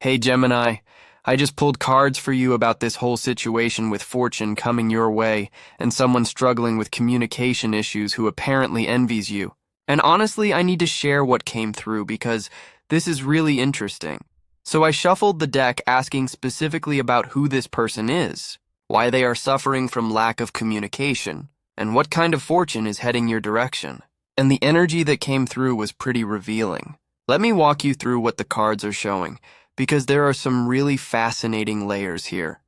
Hey Gemini, I just pulled cards for you about this whole situation with fortune coming your way and someone struggling with communication issues who apparently envies you. And honestly, I need to share what came through because this is really interesting. So I shuffled the deck asking specifically about who this person is, why they are suffering from lack of communication, and what kind of fortune is heading your direction. And the energy that came through was pretty revealing. Let me walk you through what the cards are showing, because there are some really fascinating layers here.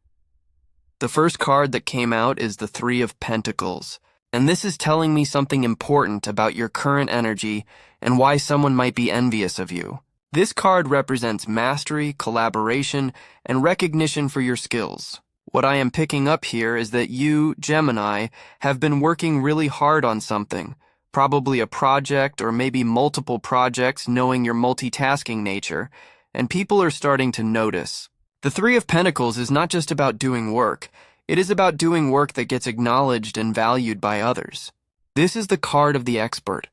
The first card that came out is the Three of Pentacles, and this is telling me something important about your current energy and why someone might be envious of you. This card represents mastery, collaboration, and recognition for your skills. What I am picking up here is that you, Gemini, have been working really hard on something, probably a project or maybe multiple projects, knowing your multitasking nature, and people are starting to notice. The Three of Pentacles is not just about doing work, it is about doing work that gets acknowledged and valued by others. This is the card of the expert,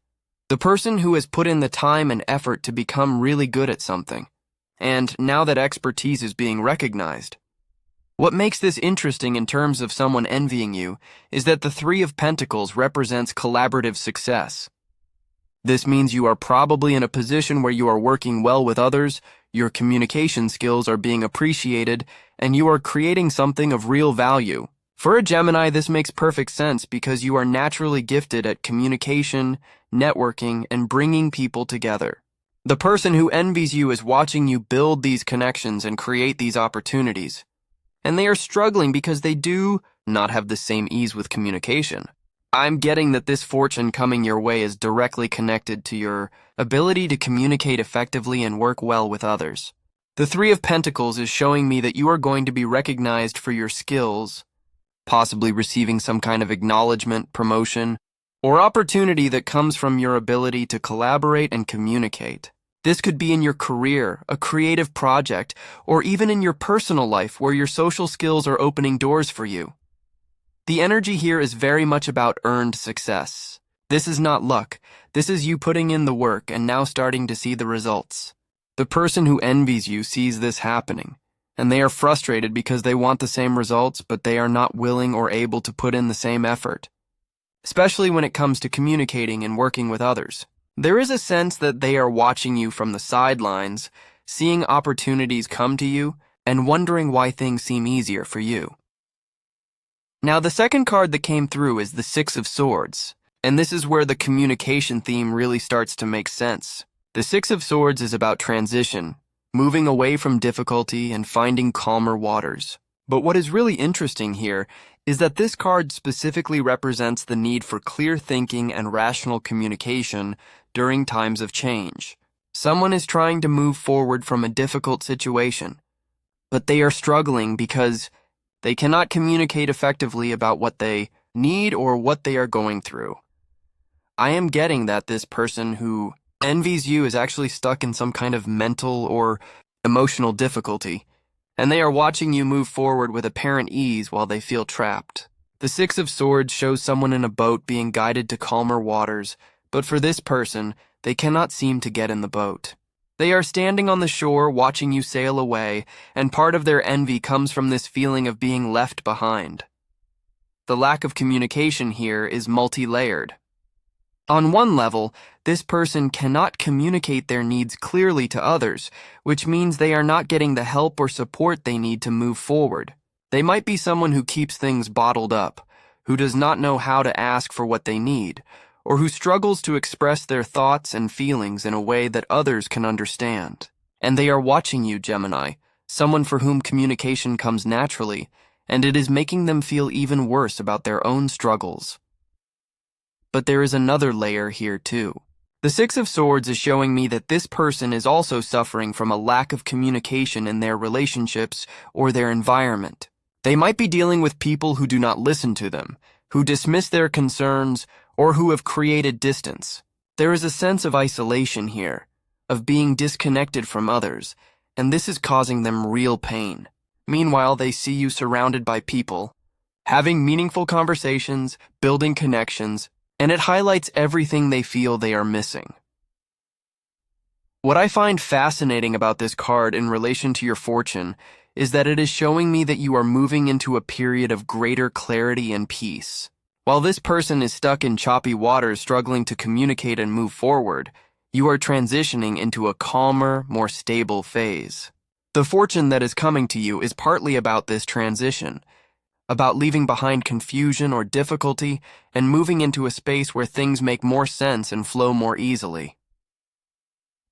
the person who has put in the time and effort to become really good at something, and now that expertise is being recognized. What makes this interesting in terms of someone envying you is that the Three of Pentacles represents collaborative success. This means you are probably in a position where you are working well with others, your communication skills are being appreciated, and you are creating something of real value. For a Gemini, this makes perfect sense because you are naturally gifted at communication, networking, and bringing people together. The person who envies you is watching you build these connections and create these opportunities. And they are struggling because they do not have the same ease with communication. I'm getting that this fortune coming your way is directly connected to your ability to communicate effectively and work well with others. The Three of Pentacles is showing me that you are going to be recognized for your skills, possibly receiving some kind of acknowledgement, promotion, or opportunity that comes from your ability to collaborate and communicate. This could be in your career, a creative project, or even in your personal life where your social skills are opening doors for you. The energy here is very much about earned success. This is not luck. This is you putting in the work and now starting to see the results. The person who envies you sees this happening, and they are frustrated because they want the same results, but they are not willing or able to put in the same effort, especially when it comes to communicating and working with others. There is a sense that they are watching you from the sidelines, seeing opportunities come to you, and wondering why things seem easier for you. Now, the second card that came through is the Six of Swords, and this is where the communication theme really starts to make sense. The Six of Swords is about transition, moving away from difficulty and finding calmer waters. But what is really interesting here is that this card specifically represents the need for clear thinking and rational communication during times of change. Someone is trying to move forward from a difficult situation, but they are struggling because they cannot communicate effectively about what they need or what they are going through. I am getting that this person who envies you is actually stuck in some kind of mental or emotional difficulty, and they are watching you move forward with apparent ease while they feel trapped. The Six of Swords shows someone in a boat being guided to calmer waters, but for this person, they cannot seem to get in the boat. They are standing on the shore watching you sail away, and part of their envy comes from this feeling of being left behind. The lack of communication here is multi-layered. On one level, this person cannot communicate their needs clearly to others, which means they are not getting the help or support they need to move forward. They might be someone who keeps things bottled up, who does not know how to ask for what they need, or who struggles to express their thoughts and feelings in a way that others can understand. And they are watching you, Gemini, someone for whom communication comes naturally, and it is making them feel even worse about their own struggles. But there is another layer here too. The Six of Swords is showing me that this person is also suffering from a lack of communication in their relationships or their environment. They might be dealing with people who do not listen to them, who dismiss their concerns, or who have created distance. There is a sense of isolation here, of being disconnected from others, and this is causing them real pain. Meanwhile, they see you surrounded by people, having meaningful conversations, building connections, and it highlights everything they feel they are missing. What I find fascinating about this card in relation to your fortune is that it is showing me that you are moving into a period of greater clarity and peace. While this person is stuck in choppy waters struggling to communicate and move forward, you are transitioning into a calmer, more stable phase. The fortune that is coming to you is partly about this transition, about leaving behind confusion or difficulty and moving into a space where things make more sense and flow more easily.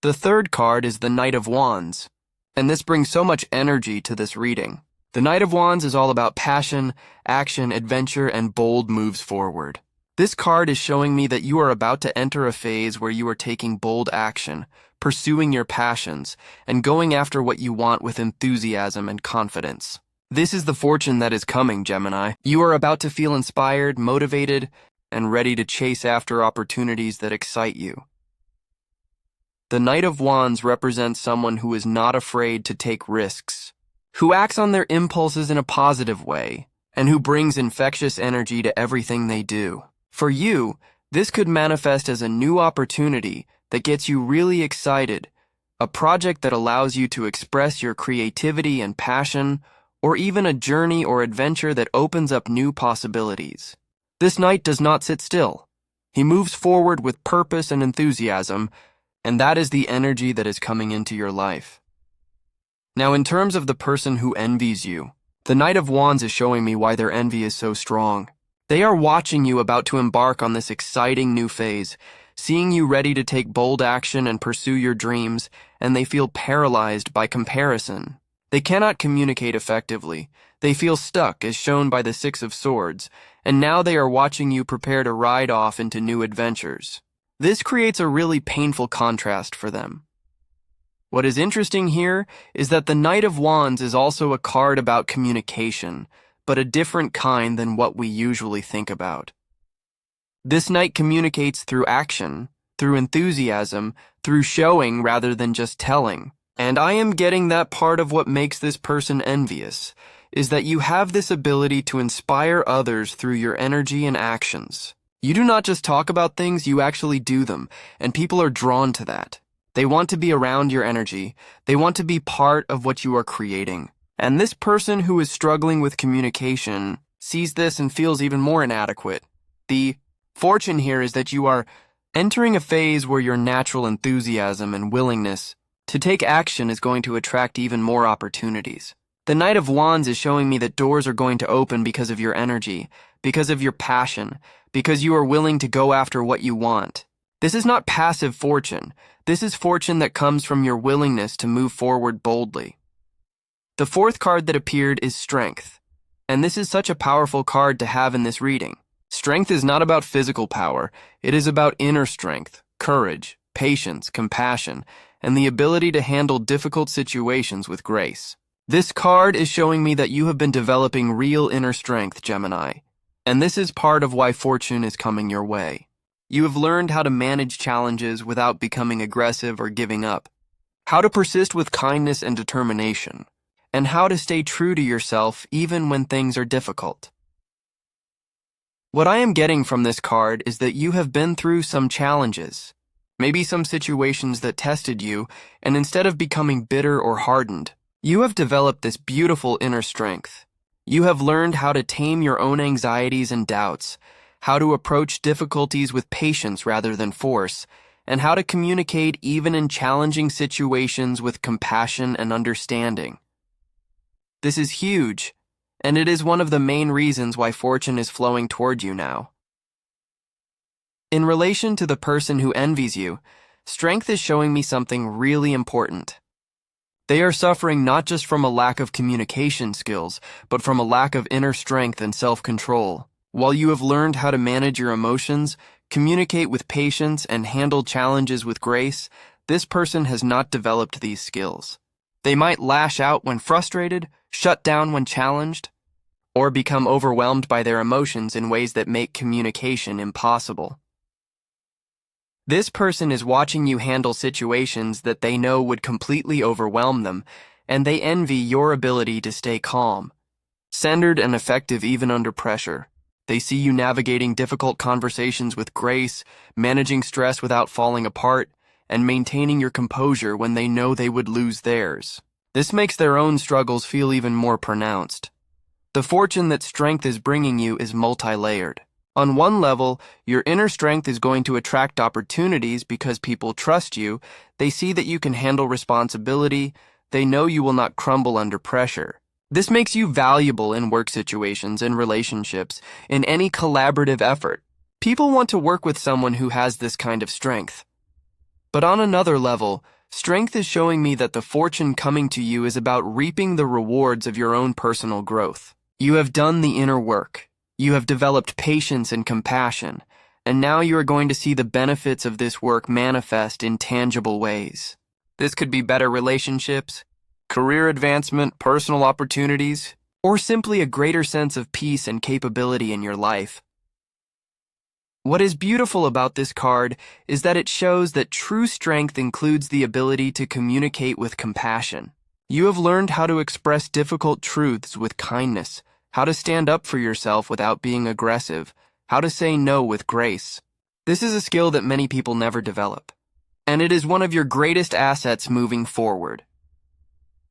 The third card is the Knight of Wands, and this brings so much energy to this reading. The Knight of Wands is all about passion, action, adventure, and bold moves forward. This card is showing me that you are about to enter a phase where you are taking bold action, pursuing your passions, and going after what you want with enthusiasm and confidence. This is the fortune that is coming, Gemini. You are about to feel inspired, motivated, and ready to chase after opportunities that excite you. The Knight of Wands represents someone who is not afraid to take risks, who acts on their impulses in a positive way, and who brings infectious energy to everything they do. For you, this could manifest as a new opportunity that gets you really excited, a project that allows you to express your creativity and passion, or even a journey or adventure that opens up new possibilities. This knight does not sit still. He moves forward with purpose and enthusiasm, and that is the energy that is coming into your life. Now, in terms of the person who envies you, the Knight of Wands is showing me why their envy is so strong. They are watching you about to embark on this exciting new phase, seeing you ready to take bold action and pursue your dreams, and they feel paralyzed by comparison. They cannot communicate effectively. They feel stuck, as shown by the Six of Swords, and now they are watching you prepare to ride off into new adventures. This creates a really painful contrast for them. What is interesting here is that the Knight of Wands is also a card about communication, but a different kind than what we usually think about. This knight communicates through action, through enthusiasm, through showing rather than just telling. And I am getting that part of what makes this person envious, is that you have this ability to inspire others through your energy and actions. You do not just talk about things, you actually do them, and people are drawn to that. They want to be around your energy. They want to be part of what you are creating. And this person who is struggling with communication sees this and feels even more inadequate. The fortune here is that you are entering a phase where your natural enthusiasm and willingness to take action is going to attract even more opportunities. The Knight of Wands is showing me that doors are going to open because of your energy, because of your passion, because you are willing to go after what you want. This is not passive fortune. This is fortune that comes from your willingness to move forward boldly. The fourth card that appeared is Strength, and this is such a powerful card to have in this reading. Strength is not about physical power. It is about inner strength, courage, patience, compassion, and the ability to handle difficult situations with grace. This card is showing me that you have been developing real inner strength, Gemini, and this is part of why fortune is coming your way. You have learned how to manage challenges without becoming aggressive or giving up, how to persist with kindness and determination, and how to stay true to yourself even when things are difficult. What I am getting from this card is that you have been through some challenges, maybe some situations that tested you, and instead of becoming bitter or hardened, you have developed this beautiful inner strength. You have learned how to tame your own anxieties and doubts, how to approach difficulties with patience rather than force, and how to communicate even in challenging situations with compassion and understanding. This is huge, and it is one of the main reasons why fortune is flowing toward you now. In relation to the person who envies you, Strength is showing me something really important. They are suffering not just from a lack of communication skills, but from a lack of inner strength and self-control. While you have learned how to manage your emotions, communicate with patience, and handle challenges with grace, this person has not developed these skills. They might lash out when frustrated, shut down when challenged, or become overwhelmed by their emotions in ways that make communication impossible. This person is watching you handle situations that they know would completely overwhelm them, and they envy your ability to stay calm, centered and effective even under pressure. They see you navigating difficult conversations with grace, managing stress without falling apart, and maintaining your composure when they know they would lose theirs. This makes their own struggles feel even more pronounced. The fortune that strength is bringing you is multi-layered. On one level, your inner strength is going to attract opportunities because people trust you, they see that you can handle responsibility, they know you will not crumble under pressure. This makes you valuable in work situations, in relationships, in any collaborative effort. People want to work with someone who has this kind of strength. But on another level, strength is showing me that the fortune coming to you is about reaping the rewards of your own personal growth. You have done the inner work. You have developed patience and compassion, and now you are going to see the benefits of this work manifest in tangible ways. This could be better relationships, career advancement, personal opportunities, or simply a greater sense of peace and capability in your life. What is beautiful about this card is that it shows that true strength includes the ability to communicate with compassion. You have learned how to express difficult truths with kindness, how to stand up for yourself without being aggressive, how to say no with grace. This is a skill that many people never develop, and it is one of your greatest assets moving forward.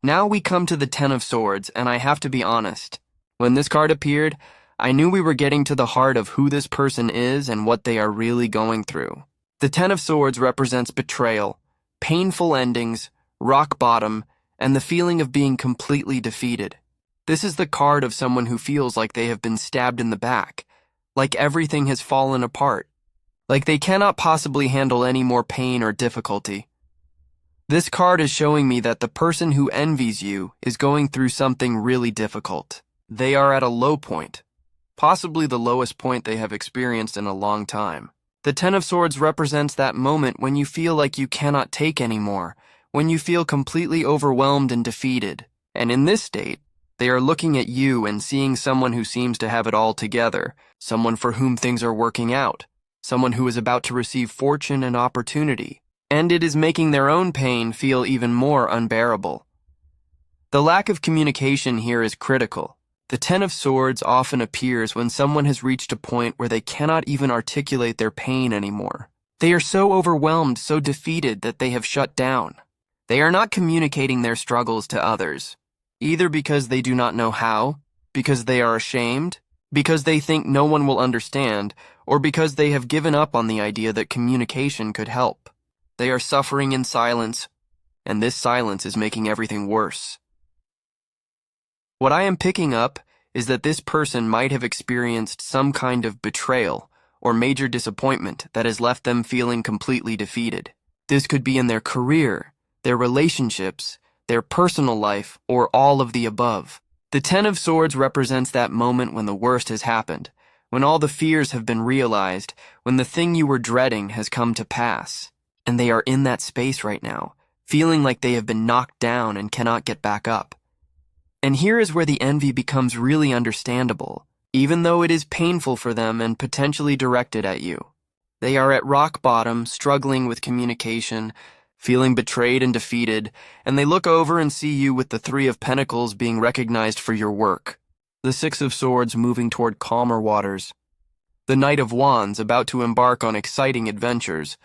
Now we come to the Ten of Swords, and I have to be honest. When this card appeared, I knew we were getting to the heart of who this person is and what they are really going through. The Ten of Swords represents betrayal, painful endings, rock bottom, and the feeling of being completely defeated. This is the card of someone who feels like they have been stabbed in the back, like everything has fallen apart, like they cannot possibly handle any more pain or difficulty. This card is showing me that the person who envies you is going through something really difficult. They are at a low point, possibly the lowest point they have experienced in a long time. The Ten of Swords represents that moment when you feel like you cannot take anymore, when you feel completely overwhelmed and defeated. And in this state, they are looking at you and seeing someone who seems to have it all together, someone for whom things are working out, someone who is about to receive fortune and opportunity, and it is making their own pain feel even more unbearable. The lack of communication here is critical. The Ten of Swords often appears when someone has reached a point where they cannot even articulate their pain anymore. They are so overwhelmed, so defeated that they have shut down. They are not communicating their struggles to others, either because they do not know how, because they are ashamed, because they think no one will understand, or because they have given up on the idea that communication could help. They are suffering in silence, and this silence is making everything worse. What I am picking up is that this person might have experienced some kind of betrayal or major disappointment that has left them feeling completely defeated. This could be in their career, their relationships, their personal life, or all of the above. The Ten of Swords represents that moment when the worst has happened, when all the fears have been realized, when the thing you were dreading has come to pass. And they are in that space right now, feeling like they have been knocked down and cannot get back up. And here is where the envy becomes really understandable, even though it is painful for them and potentially directed at you. They are at rock bottom, struggling with communication, feeling betrayed and defeated, and they look over and see you with the Three of Pentacles being recognized for your work, the Six of Swords moving toward calmer waters, the Knight of Wands about to embark on exciting adventures,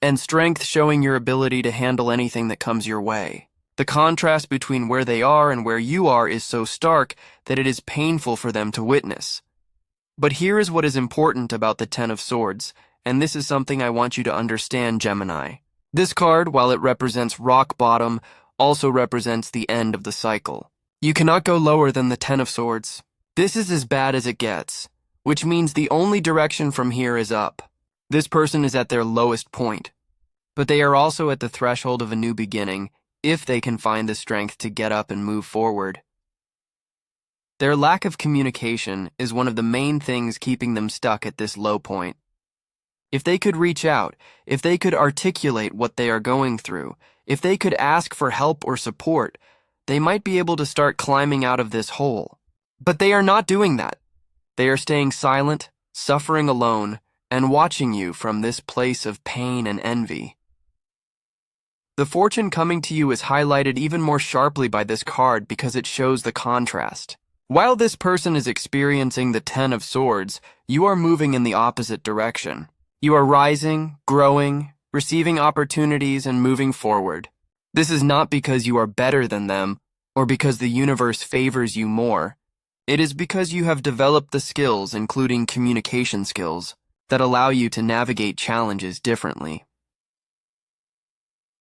and strength showing your ability to handle anything that comes your way. The contrast between where they are and where you are is so stark that it is painful for them to witness. But here is what is important about the Ten of Swords, and this is something I want you to understand, Gemini. This card, while it represents rock bottom, also represents the end of the cycle. You cannot go lower than the Ten of Swords. This is as bad as it gets, which means the only direction from here is up. This person is at their lowest point, but they are also at the threshold of a new beginning if they can find the strength to get up and move forward. Their lack of communication is one of the main things keeping them stuck at this low point. If they could reach out, if they could articulate what they are going through, if they could ask for help or support, they might be able to start climbing out of this hole. But they are not doing that. They are staying silent, suffering alone, and watching you from this place of pain and envy. The fortune coming to you is highlighted even more sharply by this card because it shows the contrast. While this person is experiencing the Ten of Swords, you are moving in the opposite direction. You are rising, growing, receiving opportunities, and moving forward. This is not because you are better than them or because the universe favors you more. It is because you have developed the skills, including communication skills, that allow you to navigate challenges differently.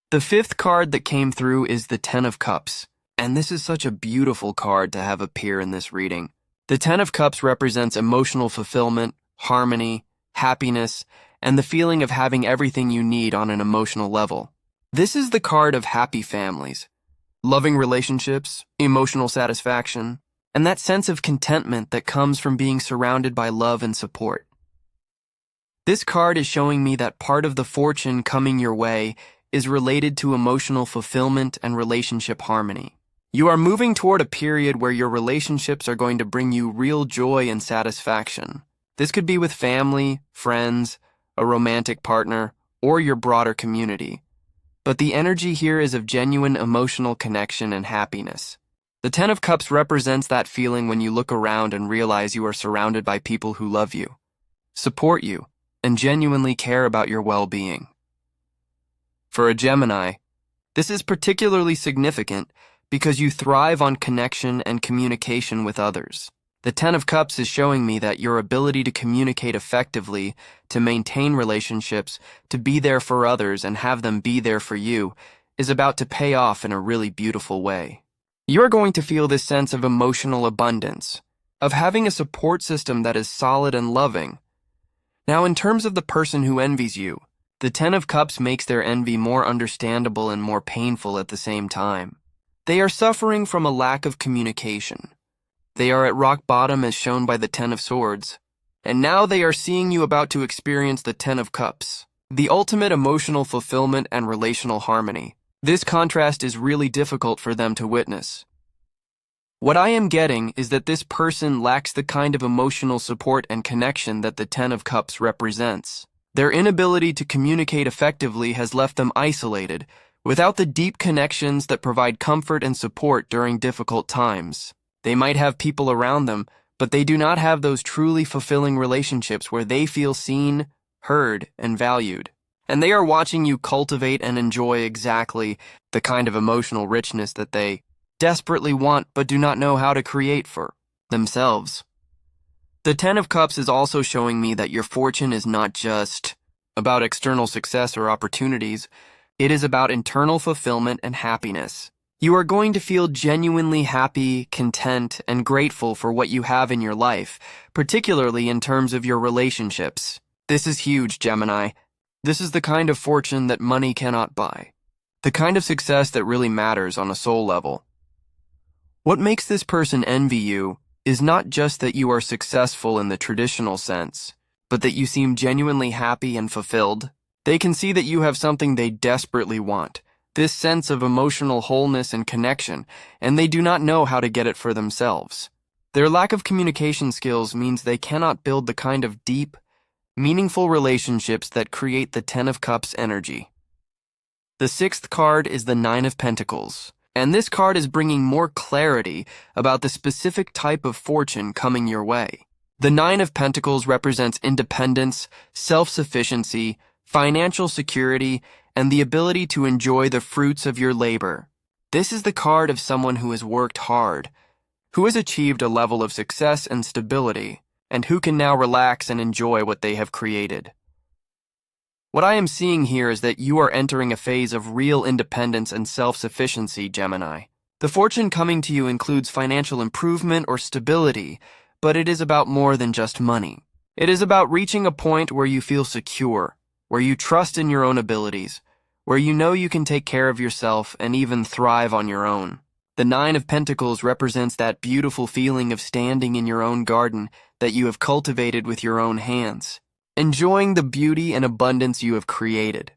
The fifth card that came through is the Ten of Cups, and this is such a beautiful card to have appear in this reading. The Ten of Cups represents emotional fulfillment, harmony, happiness, and the feeling of having everything you need on an emotional level. This is the card of happy families, loving relationships, emotional satisfaction, and that sense of contentment that comes from being surrounded by love and support. This card is showing me that part of the fortune coming your way is related to emotional fulfillment and relationship harmony. You are moving toward a period where your relationships are going to bring you real joy and satisfaction. This could be with family, friends, a romantic partner, or your broader community. But the energy here is of genuine emotional connection and happiness. The Ten of Cups represents that feeling when you look around and realize you are surrounded by people who love you, support you, and genuinely care about your well-being. For a Gemini, this is particularly significant because you thrive on connection and communication with others. The Ten of Cups is showing me that your ability to communicate effectively, to maintain relationships, to be there for others and have them be there for you, is about to pay off in a really beautiful way. You are going to feel this sense of emotional abundance, of having a support system that is solid and loving. Now, in terms of the person who envies you, the Ten of Cups makes their envy more understandable and more painful at the same time. They are suffering from a lack of communication. They are at rock bottom as shown by the Ten of Swords, and now they are seeing you about to experience the Ten of Cups, the ultimate emotional fulfillment and relational harmony. This contrast is really difficult for them to witness. What I am getting is that this person lacks the kind of emotional support and connection that the Ten of Cups represents. Their inability to communicate effectively has left them isolated, without the deep connections that provide comfort and support during difficult times. They might have people around them, but they do not have those truly fulfilling relationships where they feel seen, heard, and valued. And they are watching you cultivate and enjoy exactly the kind of emotional richness that they desperately want but do not know how to create for themselves. The Ten of Cups is also showing me that your fortune is not just about external success or opportunities. It is about internal fulfillment and happiness. You are going to feel genuinely happy, content, and grateful for what you have in your life, particularly in terms of your relationships. This is huge, Gemini. This is the kind of fortune that money cannot buy. The kind of success that really matters on a soul level. What makes this person envy you is not just that you are successful in the traditional sense, but that you seem genuinely happy and fulfilled. They can see that you have something they desperately want, this sense of emotional wholeness and connection, and they do not know how to get it for themselves. Their lack of communication skills means they cannot build the kind of deep, meaningful relationships that create the Ten of Cups energy. The sixth card is the Nine of Pentacles. And this card is bringing more clarity about the specific type of fortune coming your way. The Nine of Pentacles represents independence, self-sufficiency, financial security, and the ability to enjoy the fruits of your labor. This is the card of someone who has worked hard, who has achieved a level of success and stability, and who can now relax and enjoy what they have created. What I am seeing here is that you are entering a phase of real independence and self-sufficiency, Gemini. The fortune coming to you includes financial improvement or stability, but it is about more than just money. It is about reaching a point where you feel secure, where you trust in your own abilities, where you know you can take care of yourself and even thrive on your own. The Nine of Pentacles represents that beautiful feeling of standing in your own garden that you have cultivated with your own hands, enjoying the beauty and abundance you have created.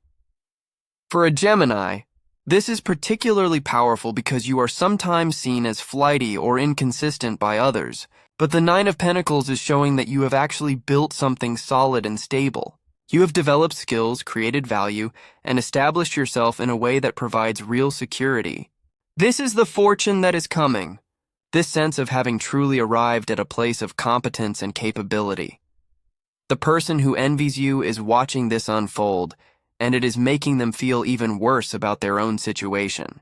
For a Gemini, this is particularly powerful because you are sometimes seen as flighty or inconsistent by others, but the Nine of Pentacles is showing that you have actually built something solid and stable. You have developed skills, created value, and established yourself in a way that provides real security. This is the fortune that is coming, this sense of having truly arrived at a place of competence and capability. The person who envies you is watching this unfold, and it is making them feel even worse about their own situation.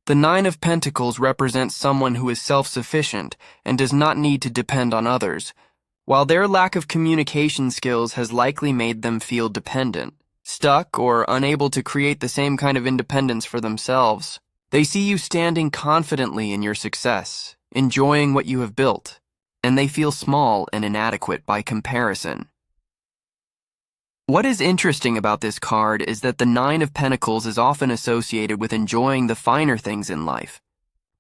The Nine of Pentacles represents someone who is self-sufficient and does not need to depend on others, while their lack of communication skills has likely made them feel dependent, stuck, or unable to create the same kind of independence for themselves. They see you standing confidently in your success, enjoying what you have built, and they feel small and inadequate by comparison. What is interesting about this card is that the Nine of Pentacles is often associated with enjoying the finer things in life,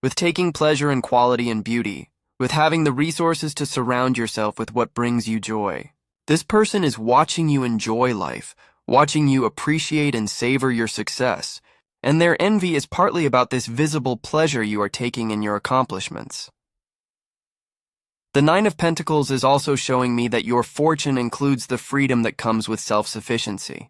with taking pleasure in quality and beauty, with having the resources to surround yourself with what brings you joy. This person is watching you enjoy life, watching you appreciate and savor your success, and their envy is partly about this visible pleasure you are taking in your accomplishments. The Nine of Pentacles is also showing me that your fortune includes the freedom that comes with self-sufficiency.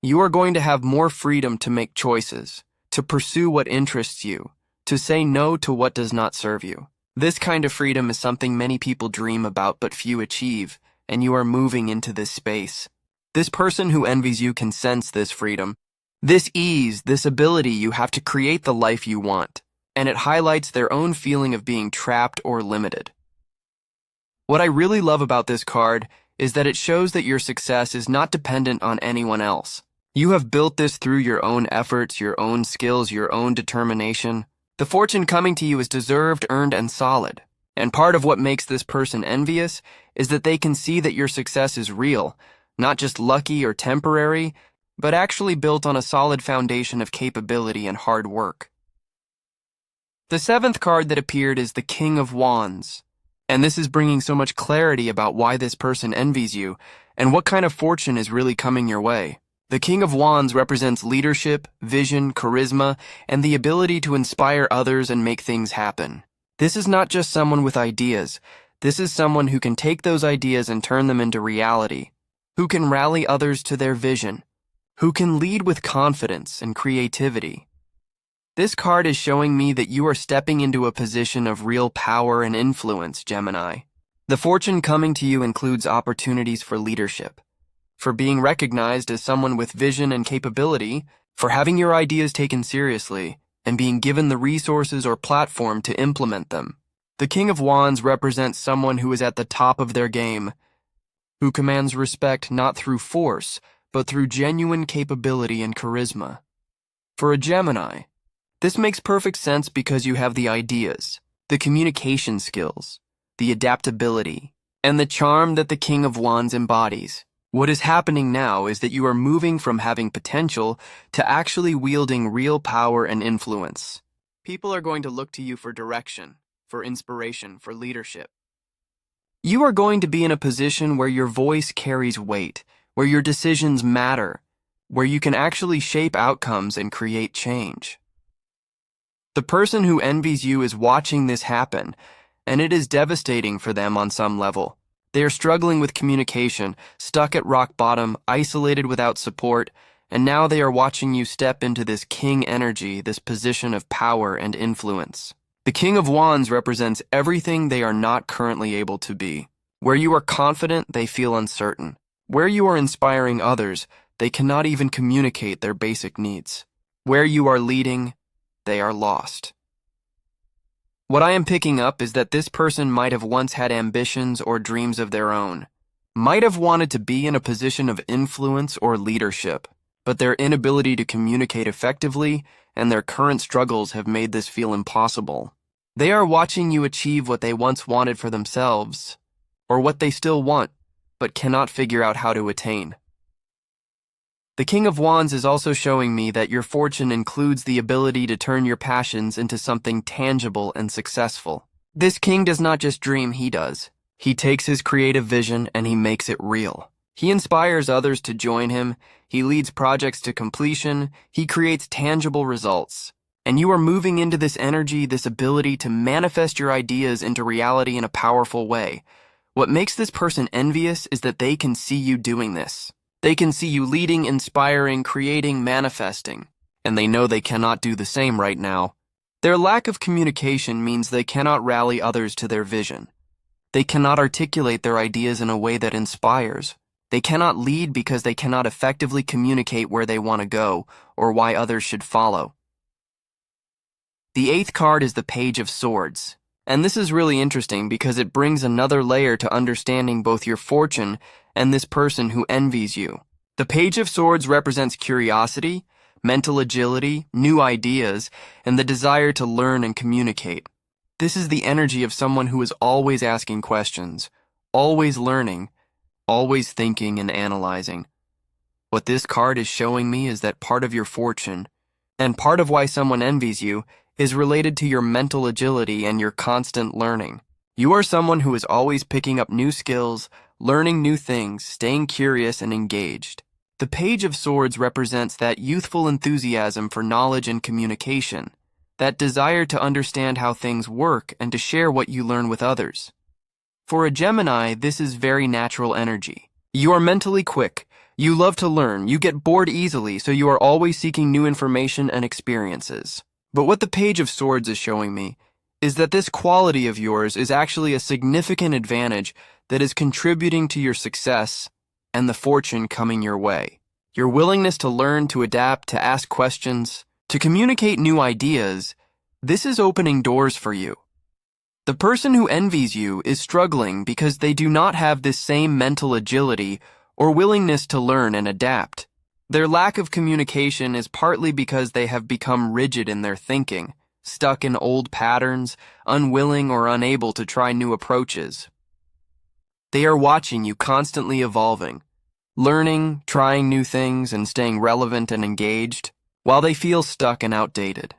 You are going to have more freedom to make choices, to pursue what interests you, to say no to what does not serve you. This kind of freedom is something many people dream about but few achieve, and you are moving into this space. This person who envies you can sense this freedom, this ease, this ability you have to create the life you want, and it highlights their own feeling of being trapped or limited. What I really love about this card is that it shows that your success is not dependent on anyone else. You have built this through your own efforts, your own skills, your own determination. The fortune coming to you is deserved, earned, and solid. And part of what makes this person envious is that they can see that your success is real, not just lucky or temporary, but actually built on a solid foundation of capability and hard work. The seventh card that appeared is the King of Wands. And this is bringing so much clarity about why this person envies you and what kind of fortune is really coming your way. The King of Wands represents leadership, vision, charisma, and the ability to inspire others and make things happen. This is not just someone with ideas. This is someone who can take those ideas and turn them into reality, who can rally others to their vision, who can lead with confidence and creativity. This card is showing me that you are stepping into a position of real power and influence, Gemini. The fortune coming to you includes opportunities for leadership, for being recognized as someone with vision and capability, for having your ideas taken seriously, and being given the resources or platform to implement them. The King of Wands represents someone who is at the top of their game, who commands respect not through force, but through genuine capability and charisma. For a Gemini, this makes perfect sense because you have the ideas, the communication skills, the adaptability, and the charm that the King of Wands embodies. What is happening now is that you are moving from having potential to actually wielding real power and influence. People are going to look to you for direction, for inspiration, for leadership. You are going to be in a position where your voice carries weight, where your decisions matter, where you can actually shape outcomes and create change. The person who envies you is watching this happen, and it is devastating for them on some level. They are struggling with communication, stuck at rock bottom, isolated without support, and now they are watching you step into this king energy, this position of power and influence. The King of Wands represents everything they are not currently able to be. Where you are confident, they feel uncertain. Where you are inspiring others, they cannot even communicate their basic needs. Where you are leading, they are lost. What I am picking up is that this person might have once had ambitions or dreams of their own, might have wanted to be in a position of influence or leadership, but their inability to communicate effectively and their current struggles have made this feel impossible. They are watching you achieve what they once wanted for themselves, or what they still want, but cannot figure out how to attain. The King of Wands is also showing me that your fortune includes the ability to turn your passions into something tangible and successful. This king does not just dream, he does. He takes his creative vision and he makes it real. He inspires others to join him, he leads projects to completion, he creates tangible results. And you are moving into this energy, this ability to manifest your ideas into reality in a powerful way. What makes this person envious is that they can see you doing this. They can see you leading, inspiring, creating, manifesting, and they know they cannot do the same right now. Their lack of communication means they cannot rally others to their vision. They cannot articulate their ideas in a way that inspires. They cannot lead because they cannot effectively communicate where they want to go or why others should follow. The 8th card is the Page of Swords. And this is really interesting because it brings another layer to understanding both your fortune and this person who envies you. The Page of Swords represents curiosity, mental agility, new ideas, and the desire to learn and communicate. This is the energy of someone who is always asking questions, always learning, always thinking and analyzing. What this card is showing me is that part of your fortune, and part of why someone envies you, is related to your mental agility and your constant learning. You are someone who is always picking up new skills, learning new things, staying curious and engaged. The Page of Swords represents that youthful enthusiasm for knowledge and communication, that desire to understand how things work and to share what you learn with others. For a Gemini, this is very natural energy. You are mentally quick, you love to learn, you get bored easily, so you are always seeking new information and experiences. But what the Page of Swords is showing me is that this quality of yours is actually a significant advantage that is contributing to your success and the fortune coming your way. Your willingness to learn, to adapt, to ask questions, to communicate new ideas, this is opening doors for you. The person who envies you is struggling because they do not have this same mental agility or willingness to learn and adapt. Their lack of communication is partly because they have become rigid in their thinking, stuck in old patterns, unwilling or unable to try new approaches. They are watching you constantly evolving, learning, trying new things, and staying relevant and engaged, while they feel stuck and outdated.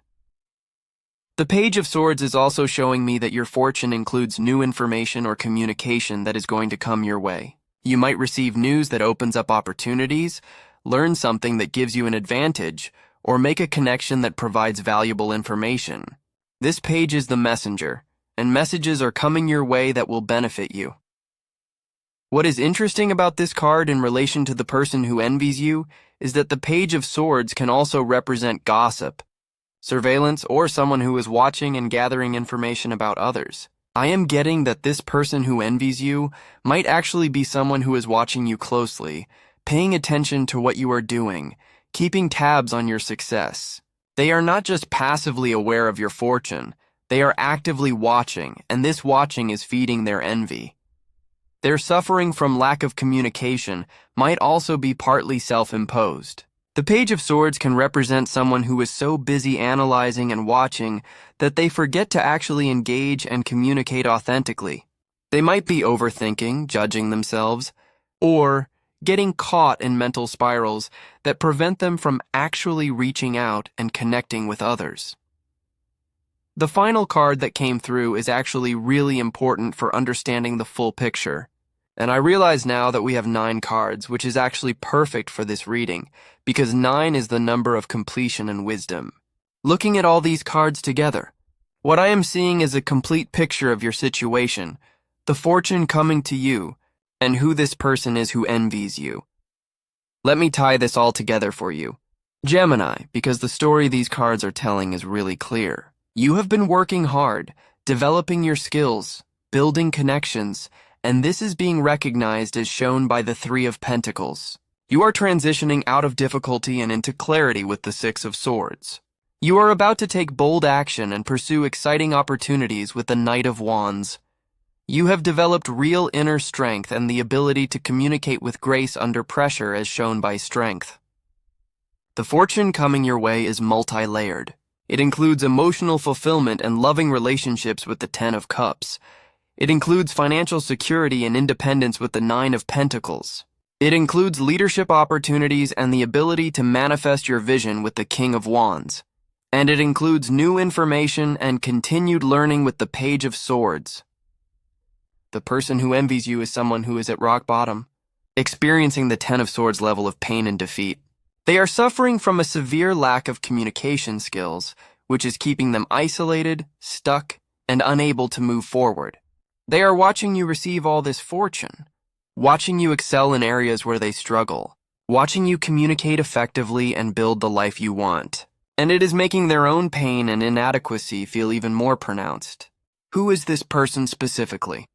The Page of Swords is also showing me that your fortune includes new information or communication that is going to come your way. You might receive news that opens up opportunities, learn something that gives you an advantage, or make a connection that provides valuable information. This page is the messenger, and messages are coming your way that will benefit you. What is interesting about this card in relation to the person who envies you is that the Page of Swords can also represent gossip, surveillance, or someone who is watching and gathering information about others. I am getting that this person who envies you might actually be someone who is watching you closely, paying attention to what you are doing, keeping tabs on your success. They are not just passively aware of your fortune, they are actively watching, and this watching is feeding their envy. Their suffering from lack of communication might also be partly self-imposed. The Page of Swords can represent someone who is so busy analyzing and watching that they forget to actually engage and communicate authentically. They might be overthinking, judging themselves, or getting caught in mental spirals that prevent them from actually reaching out and connecting with others. The final card that came through is actually really important for understanding the full picture. And I realize now that we have 9 cards, which is actually perfect for this reading, because 9 is the number of completion and wisdom. Looking at all these cards together, what I am seeing is a complete picture of your situation, the fortune coming to you, and who this person is who envies you. Let me tie this all together for you. Gemini, because the story these cards are telling is really clear. You have been working hard, developing your skills, building connections, and this is being recognized as shown by the 3 of Pentacles. You are transitioning out of difficulty and into clarity with the 6 of Swords. You are about to take bold action and pursue exciting opportunities with the Knight of Wands. You have developed real inner strength and the ability to communicate with grace under pressure as shown by Strength. The fortune coming your way is multi-layered. It includes emotional fulfillment and loving relationships with the 10 of Cups. It includes financial security and independence with the 9 of Pentacles. It includes leadership opportunities and the ability to manifest your vision with the King of Wands. And it includes new information and continued learning with the Page of Swords. The person who envies you is someone who is at rock bottom, experiencing the 10 of Swords level of pain and defeat. They are suffering from a severe lack of communication skills, which is keeping them isolated, stuck, and unable to move forward. They are watching you receive all this fortune, watching you excel in areas where they struggle, watching you communicate effectively and build the life you want. And it is making their own pain and inadequacy feel even more pronounced. Who is this person specifically?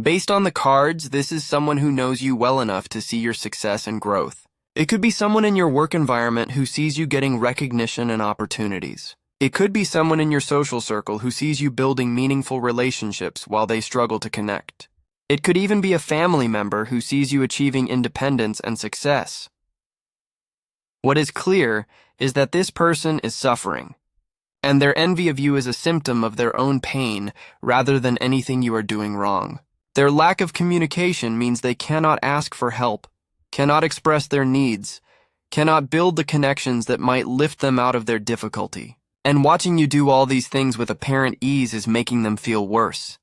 Based on the cards, this is someone who knows you well enough to see your success and growth. It could be someone in your work environment who sees you getting recognition and opportunities. It could be someone in your social circle who sees you building meaningful relationships while they struggle to connect. It could even be a family member who sees you achieving independence and success. What is clear is that this person is suffering, and their envy of you is a symptom of their own pain rather than anything you are doing wrong. Their lack of communication means they cannot ask for help, cannot express their needs, cannot build the connections that might lift them out of their difficulty. And watching you do all these things with apparent ease is making them feel worse.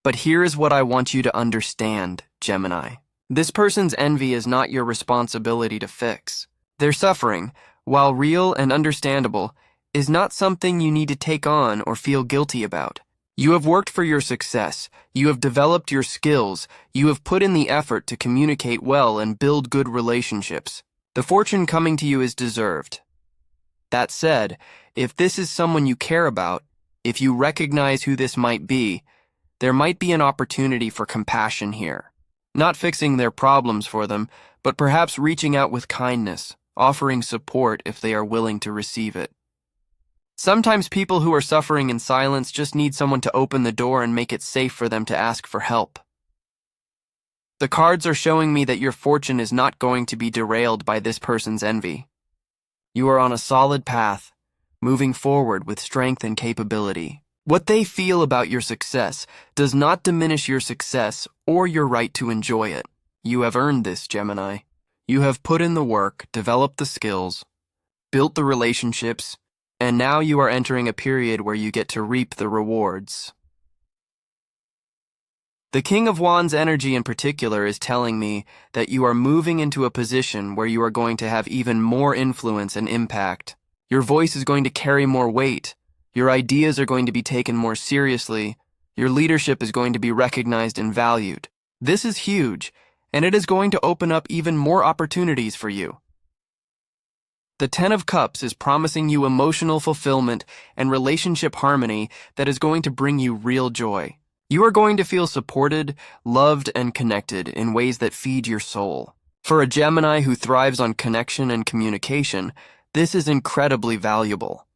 But here is what I want you to understand, Gemini. This person's envy is not your responsibility to fix. Their suffering, while real and understandable, is not something you need to take on or feel guilty about. You have worked for your success, you have developed your skills, you have put in the effort to communicate well and build good relationships. The fortune coming to you is deserved. That said, if this is someone you care about, if you recognize who this might be, there might be an opportunity for compassion here. Not fixing their problems for them, but perhaps reaching out with kindness, offering support if they are willing to receive it. Sometimes people who are suffering in silence just need someone to open the door and make it safe for them to ask for help. The cards are showing me that your fortune is not going to be derailed by this person's envy. You are on a solid path, moving forward with strength and capability. What they feel about your success does not diminish your success or your right to enjoy it. You have earned this, Gemini. You have put in the work, developed the skills, built the relationships, and now you are entering a period where you get to reap the rewards. The King of Wands energy in particular is telling me that you are moving into a position where you are going to have even more influence and impact. Your voice is going to carry more weight. Your ideas are going to be taken more seriously. Your leadership is going to be recognized and valued. This is huge, and it is going to open up even more opportunities for you. The Ten of Cups is promising you emotional fulfillment and relationship harmony that is going to bring you real joy. You are going to feel supported, loved, and connected in ways that feed your soul. For a Gemini who thrives on connection and communication, this is incredibly valuable.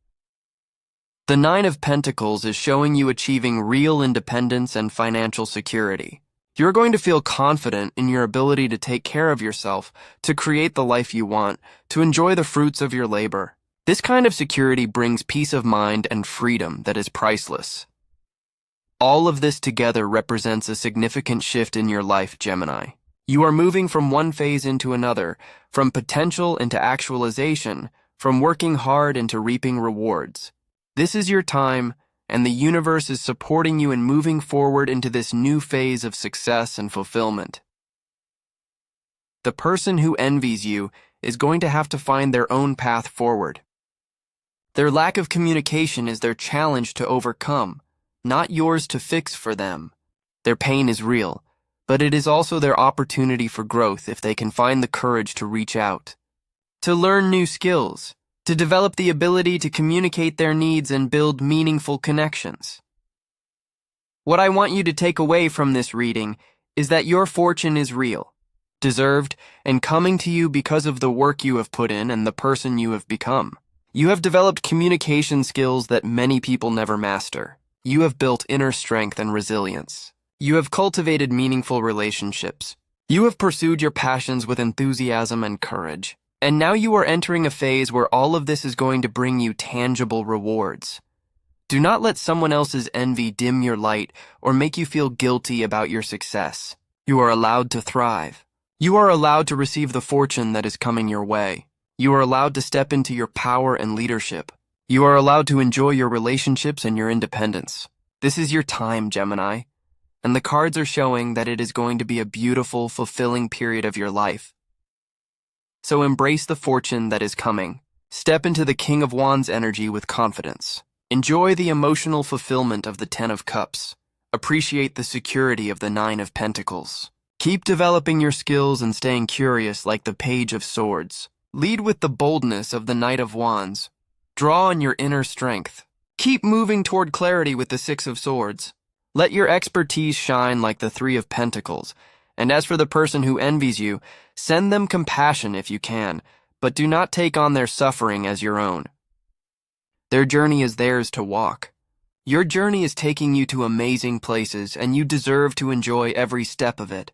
The Nine of Pentacles is showing you achieving real independence and financial security. You're going to feel confident in your ability to take care of yourself, to create the life you want, to enjoy the fruits of your labor. This kind of security brings peace of mind and freedom that is priceless. All of this together represents a significant shift in your life, Gemini. You are moving from one phase into another, from potential into actualization, from working hard into reaping rewards. This is your time, and the universe is supporting you in moving forward into this new phase of success and fulfillment. The person who envies you is going to have to find their own path forward. Their lack of communication is their challenge to overcome, not yours to fix for them. Their pain is real, but it is also their opportunity for growth if they can find the courage to reach out, to learn new skills, to develop the ability to communicate their needs and build meaningful connections. What I want you to take away from this reading is that your fortune is real, deserved, and coming to you because of the work you have put in and the person you have become. You have developed communication skills that many people never master. You have built inner strength and resilience. You have cultivated meaningful relationships. You have pursued your passions with enthusiasm and courage. And now you are entering a phase where all of this is going to bring you tangible rewards. Do not let someone else's envy dim your light or make you feel guilty about your success. You are allowed to thrive. You are allowed to receive the fortune that is coming your way. You are allowed to step into your power and leadership. You are allowed to enjoy your relationships and your independence. This is your time, Gemini. And the cards are showing that it is going to be a beautiful, fulfilling period of your life. So embrace the fortune that is coming. Step into the King of Wands energy with confidence. Enjoy the emotional fulfillment of the Ten of Cups. Appreciate the security of the Nine of Pentacles. Keep developing your skills and staying curious like the Page of Swords. Lead with the boldness of the Knight of Wands. Draw on your inner strength. Keep moving toward clarity with the Six of Swords. Let your expertise shine like the Three of Pentacles. And as for the person who envies you, send them compassion if you can, but do not take on their suffering as your own. Their journey is theirs to walk. Your journey is taking you to amazing places, and you deserve to enjoy every step of it.